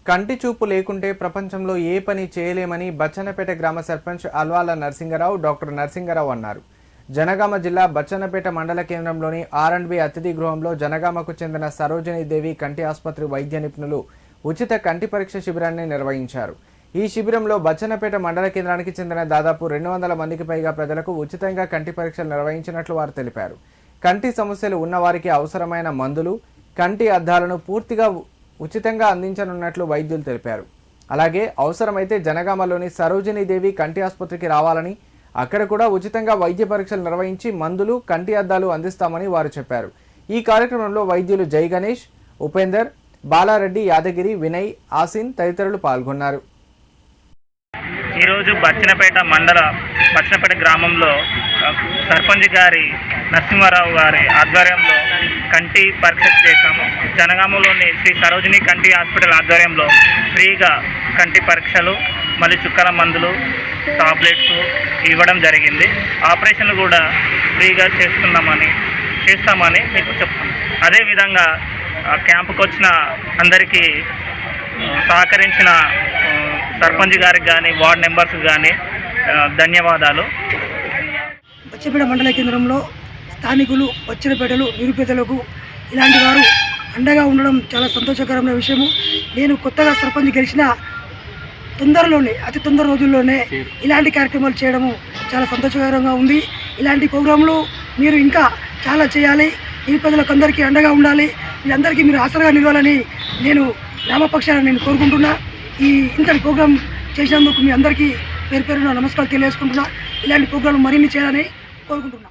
కంటి చూపు లేకుంటే ప్రపంచంలో ఏ పని చేయలేమని బచ్చన్నపేట గ్రామ సర్పంచ్ అల్వాల నరసింగరావు డాక్టర్ నరసింగరావు అన్నారు. జనగామ జిల్లా బచ్చన్నపేట మండల కేంద్రంలోని R&B అతిథి గృహంలో జనగామకు చెందిన సరోజినీదేవి కంటి ఆసుపత్రి వైద్య నిపుణులు ఉచిత కంటి పరీక్ష శిబిరాన్ని నిర్వహించారు. ఈ శిబిరంలో బచ్చన్నపేట మండల కేంద్రానికి చెందిన దాదాపు 200 మందికి పైగా ప్రజలకు ఉచితంగా కంటి పరీక్షలు నిర్వహించినట్లు వారు తెలిపారు. కంటి సమస్యలు ఉన్నవారికి అవసరమైన మందులు, కంటి అద్దాలను పూర్తిగా ఉచితంగా అందించనున్నట్లు వైద్యులు తెలిపారు. అలాగే అవసరమైతే జనగామలోని సరోజినీదేవి కంటి ఆసుపత్రికి రావాలని, అక్కడ కూడా ఉచితంగా వైద్య పరీక్షలు నిర్వహించి మందులు, కంటి అద్దాలు అందిస్తామని వారు చెప్పారు. ఈ కార్యక్రమంలో వైద్యులు జై గణేష్, ఉపేందర్, బాలారెడ్డి, యాదగిరి, వినయ్, ఆసిన్ తదితరులు పాల్గొన్నారు. ఈరోజు బచ్చన్నపేట గ్రామంలో సర్పంచ్ గారి నరసింహారావు గారి ఆధ్వర్యంలో కంటి పరీక్ష చేశాము. జనగామలోని శ్రీ సరోజిని కంటి హాస్పిటల్ ఆధ్వర్యంలో ఫ్రీగా కంటి పరీక్షలు, మళ్ళీ చుక్కల మందులు, టాబ్లెట్స్ ఇవ్వడం జరిగింది. ఆపరేషన్లు కూడా ఫ్రీగా చేస్తామని మీకు చెప్తాను. అదేవిధంగా క్యాంపుకు వచ్చిన అందరికీ సహకరించిన సర్పంచ్ గారికి కానీ, వార్డు మెంబర్స్కి కానీ ధన్యవాదాలు. బచ్చన్నపేట మండల కేంద్రంలో స్థానికులు, బచ్చన్నపేటలు, నిరుపేదలకు ఇలాంటి వారు అండగా ఉండడం చాలా సంతోషకరమైన విషయము. నేను కొత్తగా సర్పంచ్ గెలిచిన అతి తొందర రోజుల్లోనే ఇలాంటి కార్యక్రమాలు చేయడము చాలా సంతోషకరంగా ఉంది. ఇలాంటి ప్రోగ్రాంలు మీరు ఇంకా చాలా చేయాలి. నిరుపేదలకు అందరికీ అండగా ఉండాలి. వీళ్ళందరికీ మీరు ఆసరాగా నిలవాలని నేను గ్రామపక్షాన్ని కోరుకుంటున్నా. ఇంతటి ప్రోగ్రాం చేసినందుకు మీ అందరికీ పేరు పేరున నమస్కారాలు తెలియజేసుకుంటున్నా. ఇలాంటి ప్రోగ్రాంలు మరిన్ని చేయాలని కోరుకుంటున్నా.